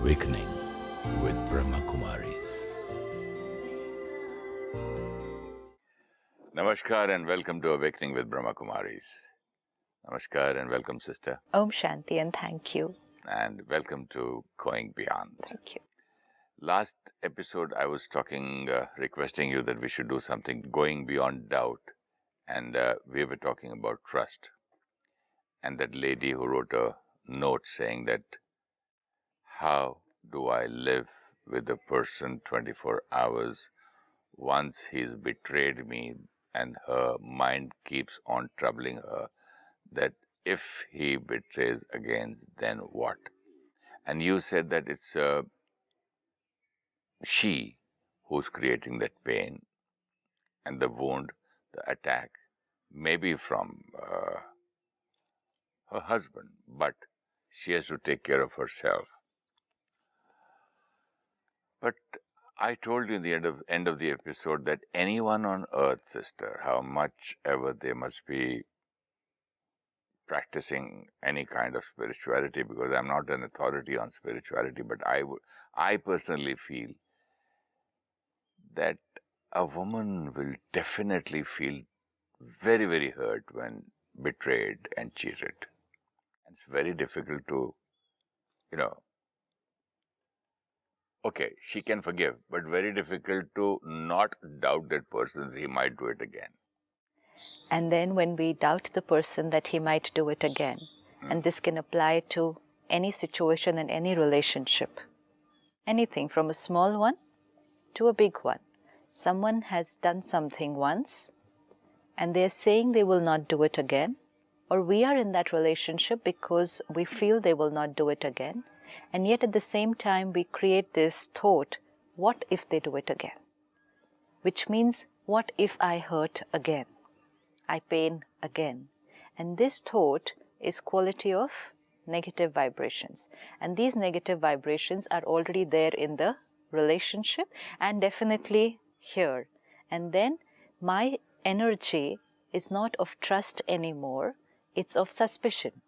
Awakening with Brahma Kumaris. Namaskar and welcome to Awakening with Brahma Kumaris. Namaskar and welcome, sister. Om Shanti, and thank you. And welcome to Going Beyond. Thank you. Last episode I was requesting you that we should do something going beyond doubt. And we were talking about trust. And that lady who wrote a note saying that, how do I live with a person 24 hours once he's betrayed me and her mind keeps on troubling her that if he betrays again, then what? And you said that it's she who's creating that pain and the wound, the attack, maybe from her husband, but she has to take care of herself. But I told you in the end of the episode that anyone on earth, sister, how much ever they must be practicing any kind of spirituality, because I'm not an authority on spirituality, but I personally feel that a woman will definitely feel very, very hurt when betrayed and cheated. And it's very difficult to, okay, she can forgive, but very difficult to not doubt that person that he might do it again. And then when we doubt the person that he might do it again, and this can apply to any situation and any relationship, anything from a small one to a big one. Someone has done something once, and they're saying they will not do it again, or we are in that relationship because we feel they will not do it again, and yet at the same time we create this thought, what if they do it again? Which means, what if I hurt again? I pain again. And this thought is quality of negative vibrations. And these negative vibrations are already there in the relationship and definitely here. And then my energy is not of trust anymore, it's of suspicion.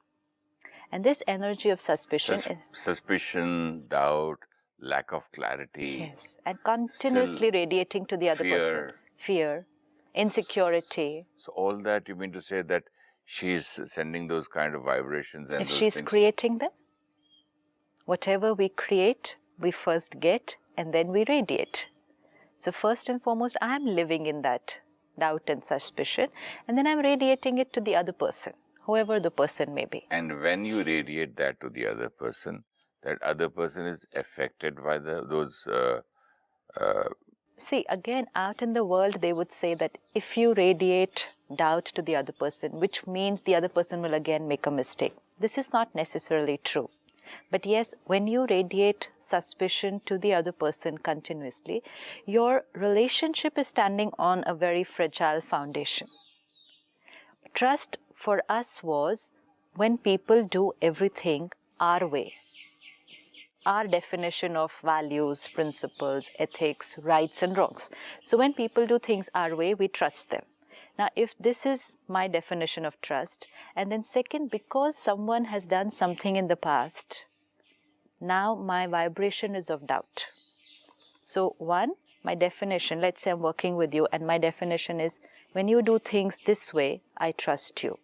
And this energy of suspicion suspicion, doubt, lack of clarity. Yes, and continuously radiating to the other person. Fear, insecurity. So all that, you mean to say that she's sending those kind of vibrations and if those she's things? Creating them, whatever we create, we first get and then we radiate. So first and foremost, I'm living in that doubt and suspicion, and then I'm radiating it to the other person, whoever the person may be. And when you radiate that to the other person, that other person is affected by those... See, again, out in the world, they would say that if you radiate doubt to the other person, which means the other person will again make a mistake. This is not necessarily true. But yes, when you radiate suspicion to the other person continuously, your relationship is standing on a very fragile foundation. Trust for us was when people do everything our way. Our definition of values, principles, ethics, rights and wrongs. So when people do things our way, we trust them. Now, if this is my definition of trust, and then second, because someone has done something in the past, now my vibration is of doubt. So one, my definition, let's say I'm working with you, and my definition is, when you do things this way, I trust you.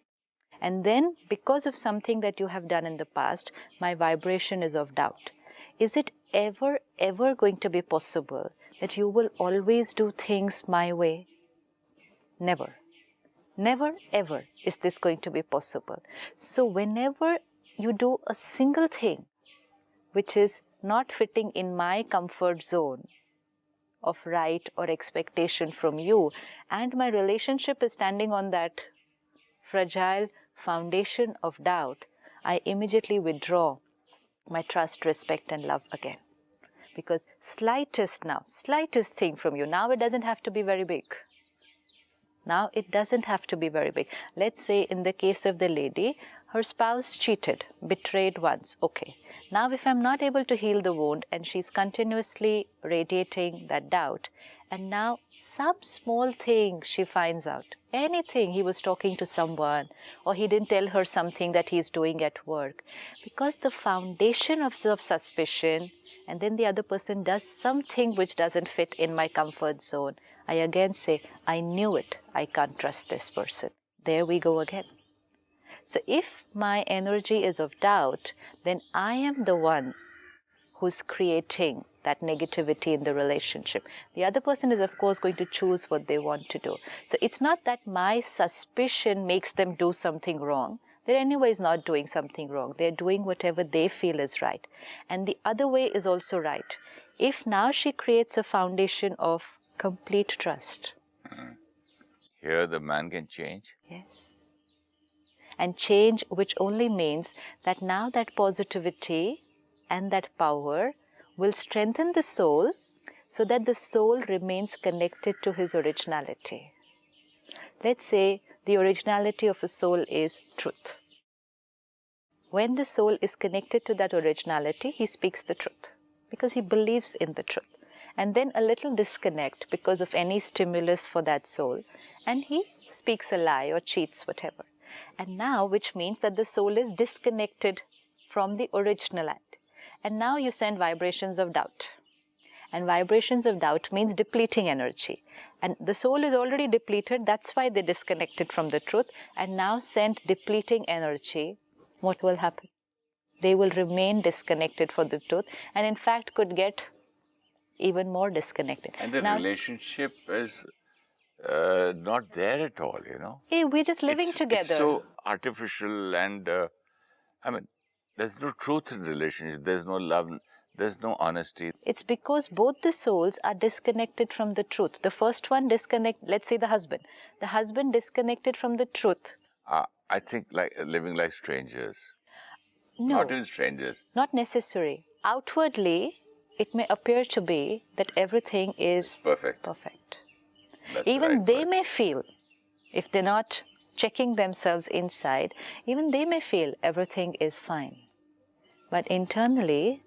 And then, because of something that you have done in the past, my vibration is of doubt. Is it ever going to be possible that you will always do things my way? Never. Never, ever is this going to be possible. So whenever you do a single thing which is not fitting in my comfort zone of right or expectation from you, and my relationship is standing on that fragile foundation of doubt, I immediately withdraw my trust, respect and love again. Because slightest thing from you, now it doesn't have to be very big. Now it doesn't have to be very big. Let's say in the case of the lady, her spouse cheated, betrayed once. Okay. Now if I'm not able to heal the wound and she's continuously radiating that doubt, and now some small thing she finds out, anything, he was talking to someone, or he didn't tell her something that he's doing at work, because the foundation of suspicion and then the other person does something which doesn't fit in my comfort zone, I again say, I knew it, I can't trust this person. There we go again. So if my energy is of doubt, then I am the one who's creating that negativity in the relationship. The other person is, of course, going to choose what they want to do. So it's not that my suspicion makes them do something wrong. They're anyways not doing something wrong. They're doing whatever they feel is right. And the other way is also right. If now she creates a foundation of complete trust. Here the man can change. Yes. And change, which only means that now that positivity and that power will strengthen the soul so that the soul remains connected to his originality. Let's say the originality of a soul is truth. When the soul is connected to that originality, he speaks the truth because he believes in the truth. And then a little disconnect because of any stimulus for that soul, and he speaks a lie or cheats, whatever. And now, which means that the soul is disconnected from the original act. And now you send vibrations of doubt. And vibrations of doubt means depleting energy. And the soul is already depleted, that's why they disconnected from the truth, and now send depleting energy. What will happen? They will remain disconnected from the truth, and in fact could get even more disconnected. And the relationship is not there at all, you know. Hey, we're just living together. It's so artificial, and I mean, there's no truth in relationship. There's no love. There's no honesty. It's because both the souls are disconnected from the truth. The first one let's say the husband. The husband disconnected from the truth. I think like living like strangers. No. Not even strangers. Not necessary. Outwardly, it may appear to be that everything is perfect. That's even right, they may feel, if they're not checking themselves inside, even they may feel everything is fine. But internally,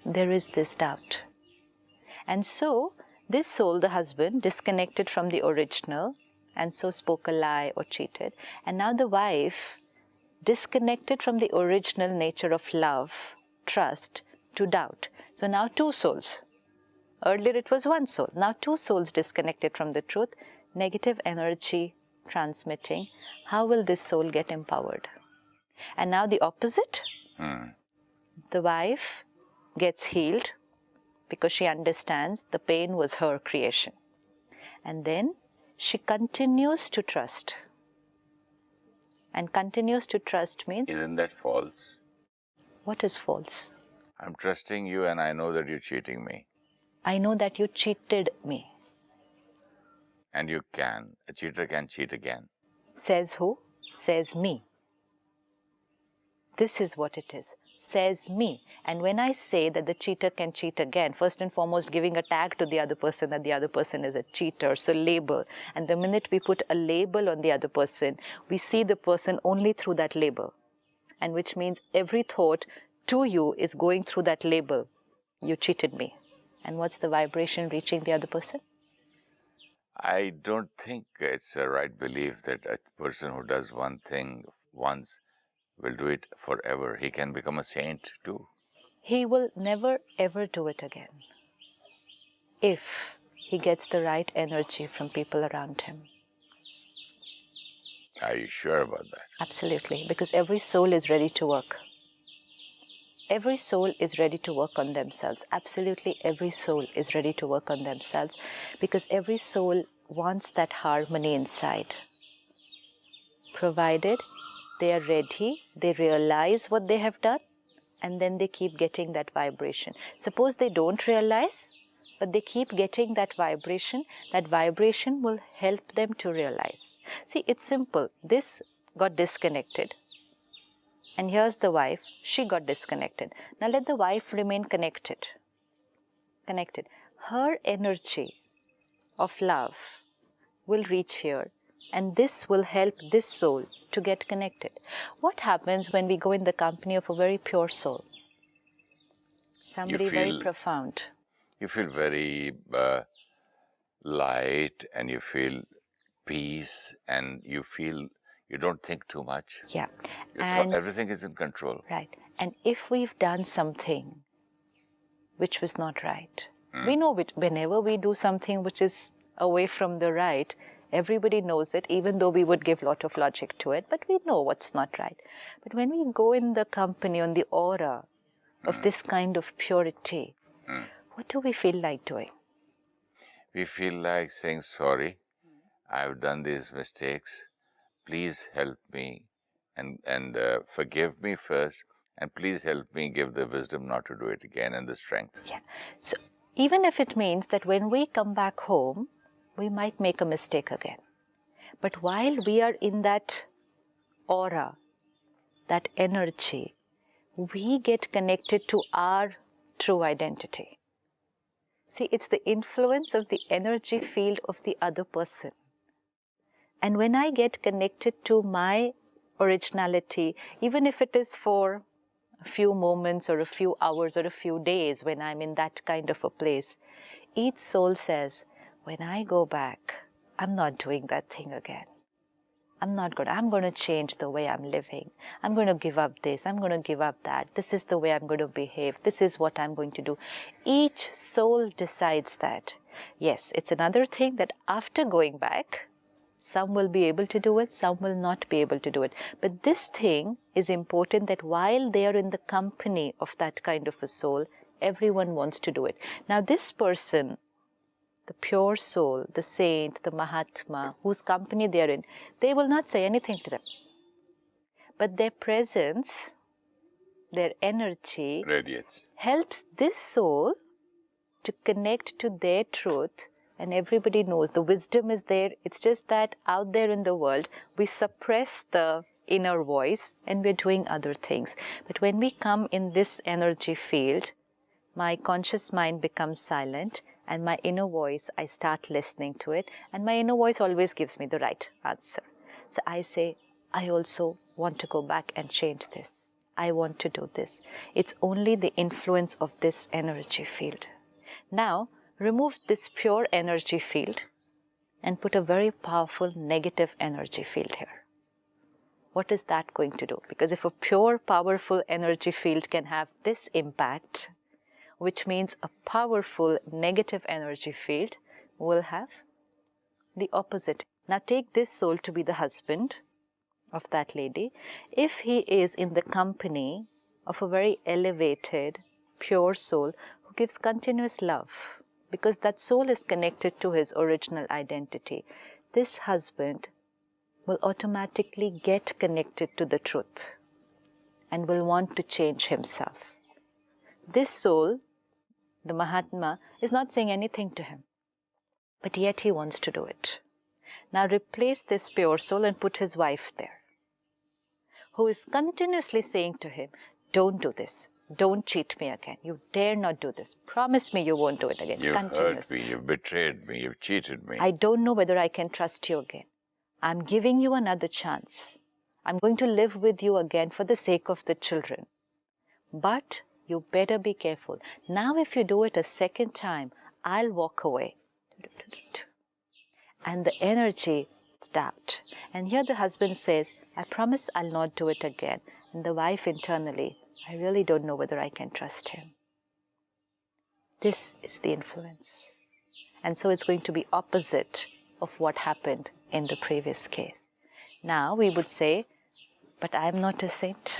there is this doubt. And so, this soul, the husband, disconnected from the original, and so spoke a lie or cheated. And now the wife, disconnected from the original nature of love, trust, to doubt. So now two souls. Earlier it was one soul. Now two souls disconnected from the truth, negative energy transmitting. How will this soul get empowered? And now the opposite. The wife gets healed because she understands the pain was her creation. And then she continues to trust. And continues to trust means... Isn't that false? What is false? I'm trusting you and I know that you're cheating me. I know that you cheated me. And you can. A cheater can cheat again. Says who? Says me. This is what it is. Says me. And when I say that the cheater can cheat again, first and foremost giving a tag to the other person that the other person is a cheater, so label. And the minute we put a label on the other person, we see the person only through that label. And which means every thought to you is going through that label. You cheated me. And what's the vibration reaching the other person? I don't think it's a right belief that a person who does one thing once will do it forever. He can become a saint too. He will never ever do it again if he gets the right energy from people around him. Are you sure about that? Absolutely, because every soul is ready to work. Every soul is ready to work on themselves. Absolutely every soul is ready to work on themselves because every soul wants that harmony inside. Provided they are ready, they realize what they have done, and then they keep getting that vibration. Suppose they don't realize, but they keep getting that vibration will help them to realize. See, it's simple. This got disconnected. And here's the wife, she got disconnected. Now let the wife remain connected. Her energy of love will reach here, and this will help this soul to get connected. What happens when we go in the company of a very pure soul? Somebody very profound. You feel very light, and you feel peace, and you feel you don't think too much. Yeah. And everything is in control. Right. And if we've done something which was not right. We know whenever we do something which is away from the right, everybody knows it, even though we would give a lot of logic to it, but we know what's not right. But when we go in the company, on the aura of this kind of purity, what do we feel like doing? We feel like saying, sorry, I've done these mistakes. Please help me and forgive me first. And please help me give the wisdom not to do it again and the strength. Yeah. So even if it means that when we come back home, we might make a mistake again. But while we are in that aura, that energy, we get connected to our true identity. See, it's the influence of the energy field of the other person. And when I get connected to my originality, even if it is for a few moments or a few hours or a few days when I'm in that kind of a place, each soul says, when I go back, I'm not doing that thing again. I'm going to change the way I'm living. I'm going to give up this. I'm going to give up that. This is the way I'm going to behave. This is what I'm going to do. Each soul decides that. Yes, it's another thing that after going back, some will be able to do it, some will not be able to do it. But this thing is important, that while they are in the company of that kind of a soul, everyone wants to do it. Now this person, the pure soul, the saint, the Mahatma, whose company they are in, they will not say anything to them. But their presence, their energy, radiates, helps this soul to connect to their truth. And everybody knows the wisdom is there. It's just that out there in the world, we suppress the inner voice and we're doing other things. But when we come in this energy field, my conscious mind becomes silent, and my inner voice, I start listening to it, and my inner voice always gives me the right answer. So I say, I also want to go back and change this. I want to do this. It's only the influence of this energy field. Now, remove this pure energy field and put a very powerful negative energy field here. What is that going to do? Because if a pure, powerful energy field can have this impact, which means a powerful negative energy field will have the opposite. Now take this soul to be the husband of that lady. If he is in the company of a very elevated, pure soul who gives continuous love, because that soul is connected to his original identity, this husband will automatically get connected to the truth and will want to change himself. This soul, the Mahatma, is not saying anything to him, but yet he wants to do it. Now replace this pure soul and put his wife there, who is continuously saying to him, don't do this. Don't cheat me again. You dare not do this. Promise me you won't do it again. You've hurt me, you've betrayed me, you've cheated me. I don't know whether I can trust you again. I'm giving you another chance. I'm going to live with you again for the sake of the children. But you better be careful. Now if you do it a second time, I'll walk away. And the energy stopped. And here the husband says, I promise I'll not do it again. And the wife internally, I really don't know whether I can trust him. This is the influence. And so it's going to be opposite of what happened in the previous case. Now we would say, but I'm not a saint.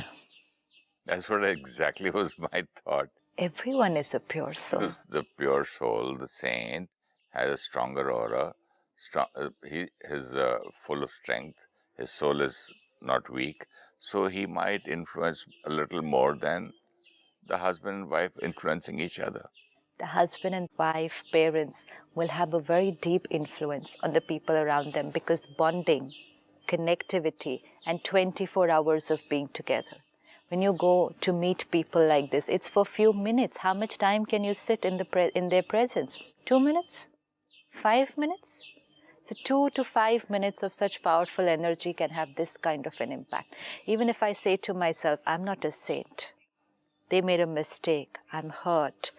That's what exactly was my thought. Everyone is a pure soul. Because the pure soul, the saint, has a stronger aura. He is full of strength. His soul is not weak. So he might influence a little more than the husband and wife influencing each other. The husband and wife, parents, will have a very deep influence on the people around them, because bonding, connectivity, and 24 hours of being together. When you go to meet people like this, it's for a few minutes. How much time can you sit in their presence? 2 minutes? 5 minutes? So 2 to 5 minutes of such powerful energy can have this kind of an impact. Even if I say to myself, I'm not a saint. They made a mistake. I'm hurt.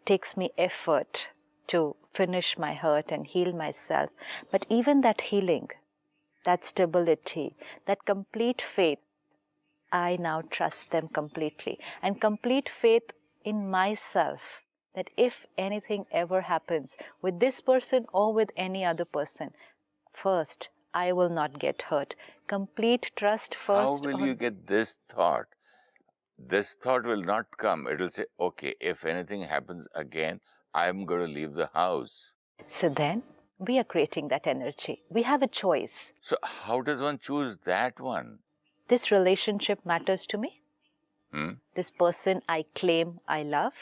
It takes me effort to finish my hurt and heal myself. But even that healing, that stability, that complete faith, I now trust them completely. And complete faith in myself that if anything ever happens with this person or with any other person, first, I will not get hurt. Complete trust first. How will you get this thought? This thought will not come. It will say, okay, if anything happens again, I'm going to leave the house. So then, we are creating that energy. We have a choice. So how does one choose that one? This relationship matters to me. This person I claim I love.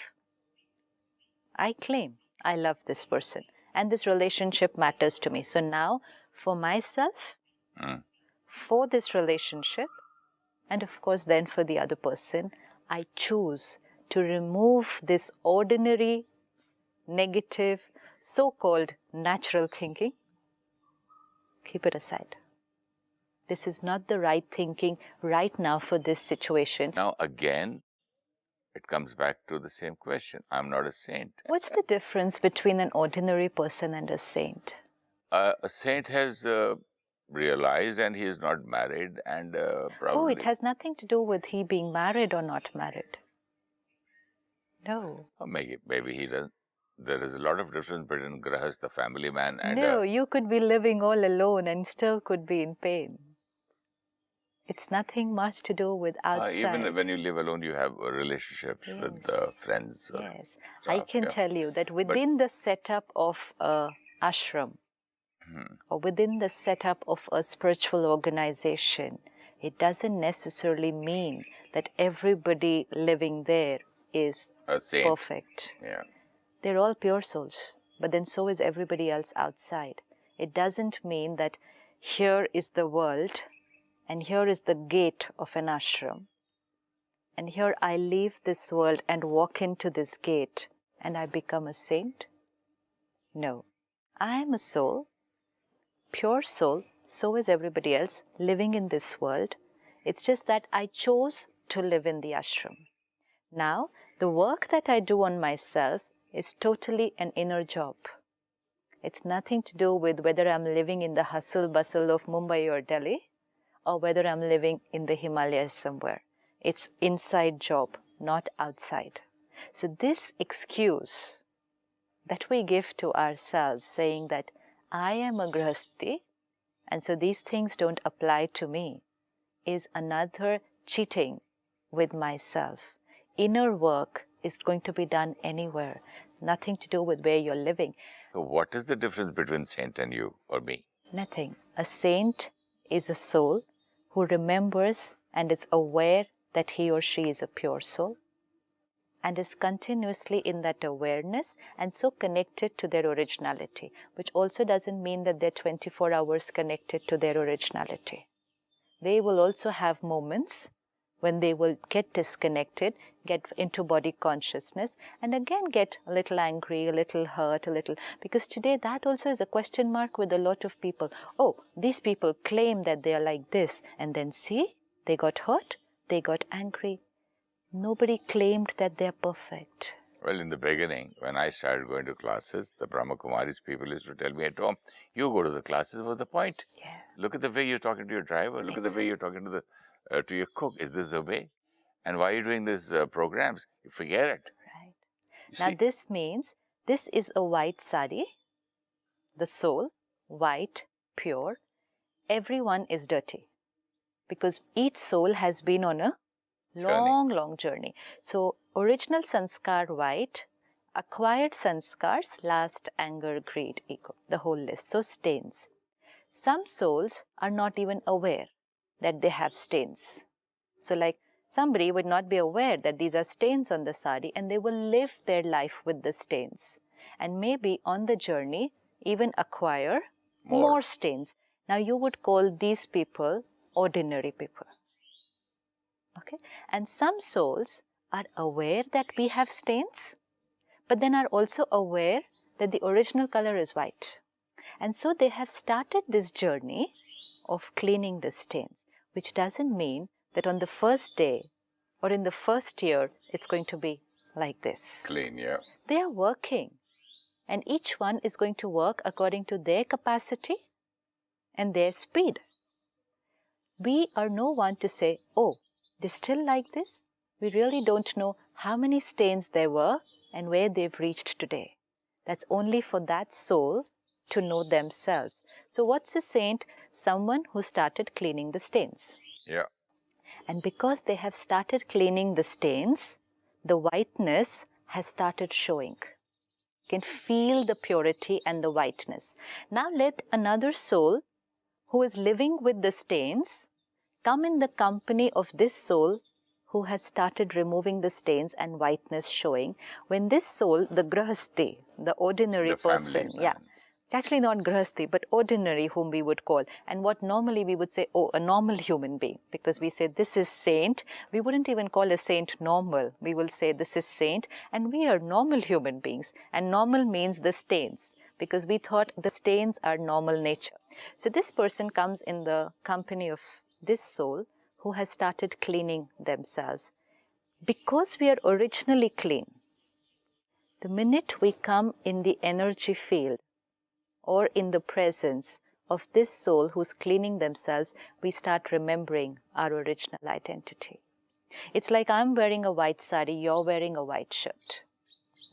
I claim I love this person. And this relationship matters to me. So now, for myself, for this relationship, and of course then for the other person, I choose to remove this ordinary, negative, so-called natural thinking. Keep it aside. This is not the right thinking right now for this situation. Now again, it comes back to the same question. I'm not a saint. What's the difference between an ordinary person and a saint? A saint has realized and he is not married and probably... Oh, it has nothing to do with he being married or not married. No. Or maybe he doesn't. There is a lot of difference between Grahas, the family man, and... No, you could be living all alone and still could be in pain. It's nothing much to do with outside. Even when you live alone, you have relationships with friends. Yes, I can tell you that within the setup of a ashram or within the setup of a spiritual organization, it doesn't necessarily mean that everybody living there is a saint. Perfect. Yeah. They're all pure souls, but then so is everybody else outside. It doesn't mean that here is the world and here is the gate of an ashram. And here I leave this world and walk into this gate and I become a saint. No, I am a soul, pure soul, so is everybody else living in this world. It's just that I chose to live in the ashram. Now, the work that I do on myself is totally an inner job. It's nothing to do with whether I'm living in the hustle bustle of Mumbai or Delhi, or whether I'm living in the Himalayas somewhere. It's inside job, not outside. So this excuse that we give to ourselves, saying that I am a grihastha, and so these things don't apply to me, is another cheating with myself. Inner work is going to be done anywhere, nothing to do with where you're living. So what is the difference between saint and you or me? Nothing. A saint is a soul who remembers and is aware that he or she is a pure soul and is continuously in that awareness and so connected to their originality, which also doesn't mean that they're 24 hours connected to their originality. They will also have moments when they will get disconnected, get into body consciousness, and again get a little angry, a little hurt, a little... Because today that also is a question mark with a lot of people. Oh, these people claim that they are like this, and then see, they got hurt, they got angry. Nobody claimed that they are perfect. Well, in the beginning, when I started going to classes, the Brahma Kumaris people used to tell me at home, you go to the classes, what's the point? Yeah. Look at the way you're talking to your driver, look at the way you're talking to your cook. Is this the way? And why are you doing these programs? You forget it. Right. Now this means, this is a white sari, the soul, white, pure. Everyone is dirty because each soul has been on a long journey. So original sanskar white, acquired sanskars, lust, anger, greed, ego, the whole list. So stains. Some souls are not even aware that they have stains. So like somebody would not be aware that these are stains on the sari and they will live their life with the stains. And maybe on the journey even acquire more stains. Now you would call these people ordinary people. Okay? And some souls are aware that we have stains, but then are also aware that the original color is white. And so they have started this journey of cleaning the stains, which doesn't mean that on the first day or in the first year, it's going to be like this. Clean, yeah. They are working, and each one is going to work according to their capacity and their speed. We are no one to say, oh, they're still like this. We really don't know how many stains there were and where they've reached today. That's only for that soul to know themselves. So what's a saint? Someone who started cleaning the stains. Yeah. And because they have started cleaning the stains, the whiteness has started showing. You can feel the purity and the whiteness. Now let another soul who is living with the stains come in the company of this soul who has started removing the stains and whiteness showing. When this soul, the grahasti, the ordinary The person, family man. actually not grahasti, but ordinary, whom we would call, and what normally we would say, oh, a normal human being, because we say this is saint. We wouldn't even call a saint normal. We will say this is saint, and we are normal human beings, and normal means the stains, because we thought the stains are normal nature. So this person comes in the company of this soul who has started cleaning themselves. Because we are originally clean, the minute we come in the energy field or in the presence of this soul who's cleaning themselves, we start remembering our original identity. It's like I'm wearing a white sari, you're wearing a white shirt.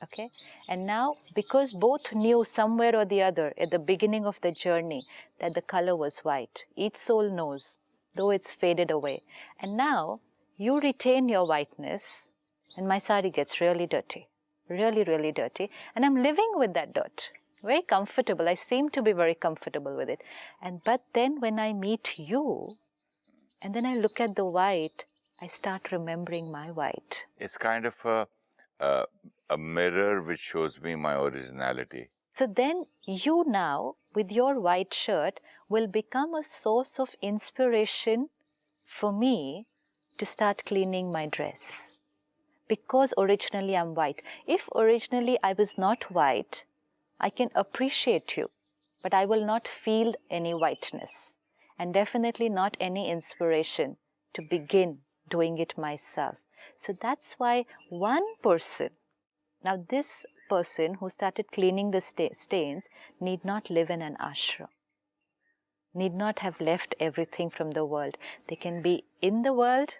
Okay? And now, because both knew somewhere or the other at the beginning of the journey that the color was white, each soul knows, though it's faded away. And now, you retain your whiteness, and my sari gets really dirty. Really, really dirty. And I'm living with that dirt. Very comfortable. I seem to be very comfortable with it. But then when I meet you, and then I look at the white, I start remembering my white. It's kind of a mirror which shows me my originality. So then you now, with your white shirt, will become a source of inspiration for me to start cleaning my dress. Because originally I'm white. If originally I was not white, I can appreciate you, but I will not feel any whiteness, and definitely not any inspiration to begin doing it myself. So that's why one person, now this person who started cleaning the stains need not live in an ashram, need not have left everything from the world. They can be in the world,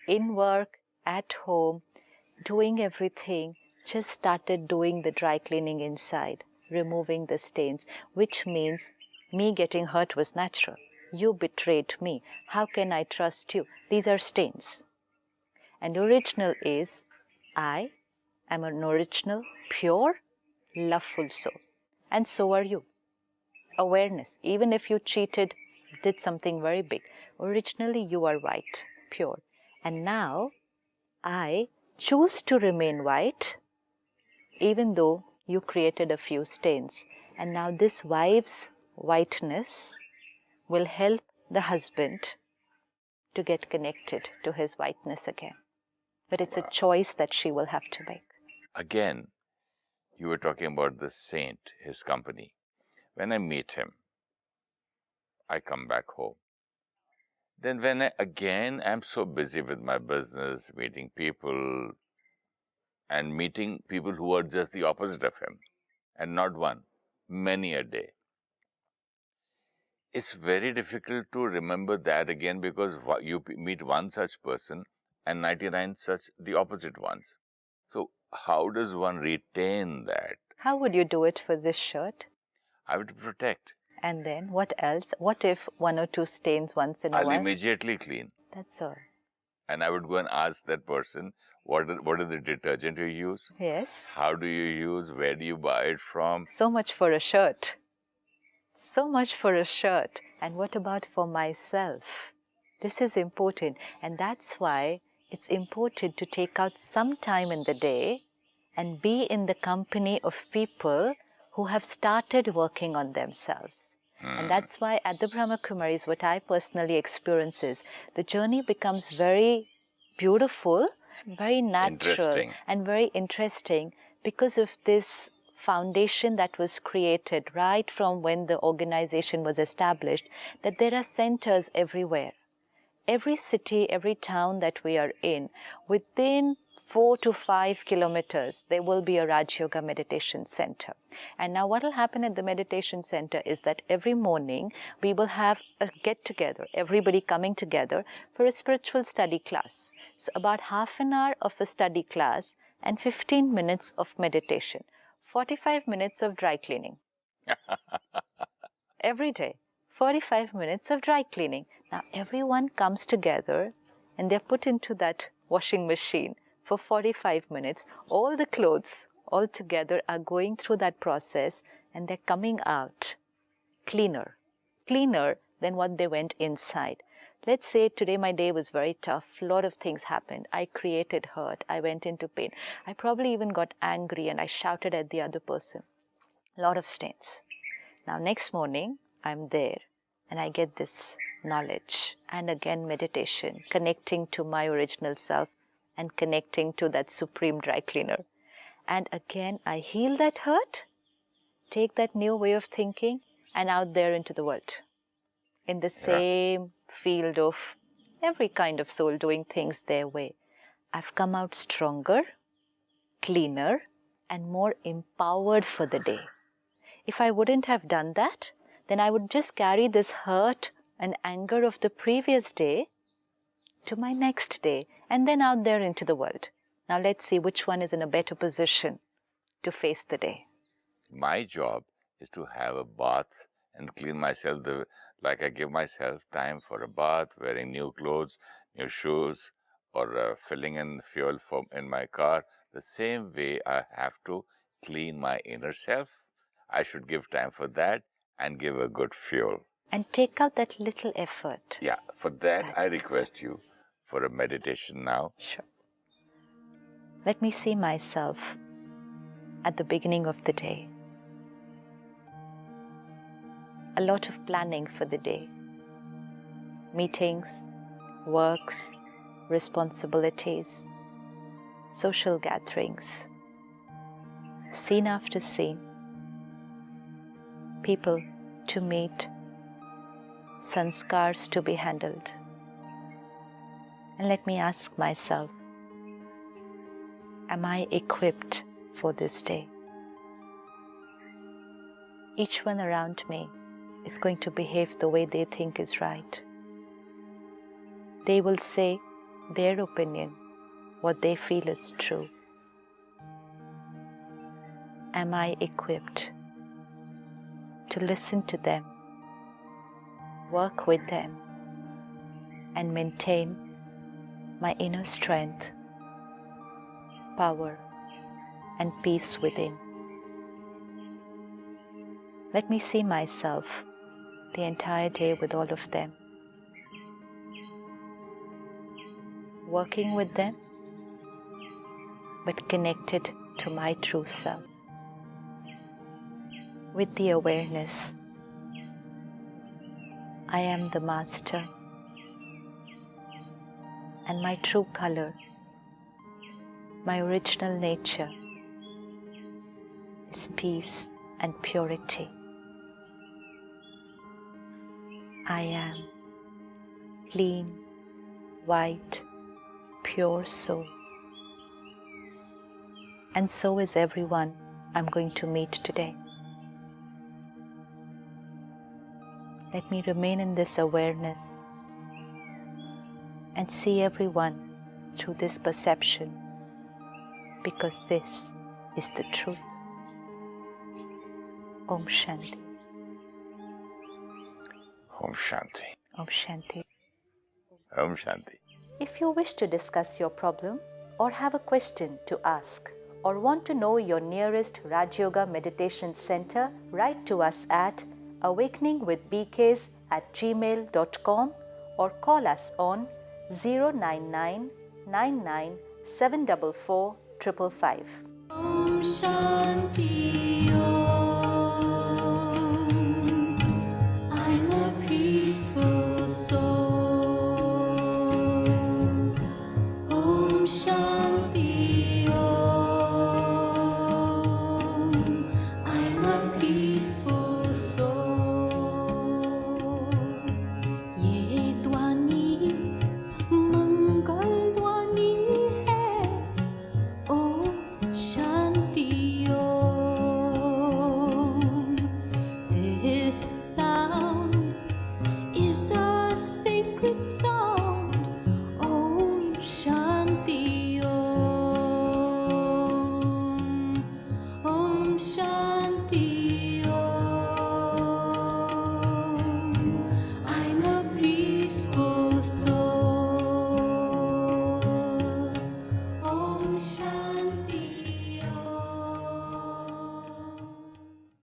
in work, at home, doing everything, just started doing the dry cleaning inside, removing the stains, which means me getting hurt was natural. You betrayed me. How can I trust you? These are stains. And original is, I am an original, pure, loveful soul. And so are you. Awareness. Even if you cheated, did something very big, originally you are white, pure. And now, I choose to remain white, even though you created a few stains. And now this wife's whiteness will help the husband to get connected to his whiteness again. But it's a choice that she will have to make. Again, you were talking about the saint, his company. When I meet him, I come back home. Then when I'm so busy with my business, meeting people, and meeting people who are just the opposite of him, and not one, many a day. It's very difficult to remember that again, because you meet one such person and 99 such the opposite ones. So how does one retain that? How would you do it for this shirt? I would protect. And then what else? What if one or two stains once in a I'll while? immediately clean. That's all. And I would go and ask that person, what are the detergent you use? Yes. How do you use? Where do you buy it from? So much for a shirt. So much for a shirt. And what about for myself? This is important. And that's why it's important to take out some time in the day and be in the company of people who have started working on themselves. And that's why at the Brahma Kumaris, what I personally experience is the journey becomes very beautiful, very natural, and very interesting because of this foundation that was created right from when the organization was established, that there are centers everywhere. Every city, every town that we are in, within 4 to 5 kilometers, there will be a Rajyoga meditation center. And now what will happen at the meditation center is that every morning we will have a get-together, everybody coming together for a spiritual study class. So about half an hour of a study class, and 15 minutes of meditation, 45 minutes of dry cleaning. Every day, 45 minutes of dry cleaning. Now everyone comes together and they're put into that washing machine for 45 minutes. All the clothes all together are going through that process and they're coming out cleaner than what they went inside. Let's say today my day was very tough. A lot of things happened. I created hurt. I went into pain. I probably even got angry and I shouted at the other person. A lot of stains. Now next morning, I'm there and I get this knowledge and again meditation, connecting to my original self and connecting to that supreme dry cleaner. And again, I heal that hurt, take that new way of thinking and out there into the world. In the same field of every kind of soul doing things their way. I've come out stronger, cleaner and more empowered for the day. If I wouldn't have done that, then I would just carry this hurt and anger of the previous day to my next day and then out there into the world. Now let's see which one is in a better position to face the day. My job is to have a bath and clean myself like I give myself time for a bath, wearing new clothes, new shoes, or filling in fuel in my car. The same way I have to clean my inner self. I should give time for that and give a good fuel. And take out that little effort. Yeah, for that I request you for a meditation now. Sure. Let me see myself at the beginning of the day. A lot of planning for the day. Meetings, works, responsibilities, social gatherings, scene after scene, people to meet, sanskars to be handled. And let me ask myself, am I equipped for this day? Each one around me is going to behave the way they think is right. They will say their opinion, what they feel is true. Am I equipped to listen to them, work with them, and maintain my inner strength, power, and peace within? Let me see myself the entire day with all of them, working with them, but connected to my true self, with the awareness I am the master, and my true color, my original nature, is peace and purity. I am clean, white, pure soul. And so is everyone I'm going to meet today. Let me remain in this awareness and see everyone through this perception, because this is the truth. Om Shanti. Om Shanti. Om Shanti. Om Shanti. If you wish to discuss your problem or have a question to ask or want to know your nearest Rajyoga meditation center, write to us at awakeningwithbks@gmail.com or call us on 099 99 744 555. Om Shanti Om.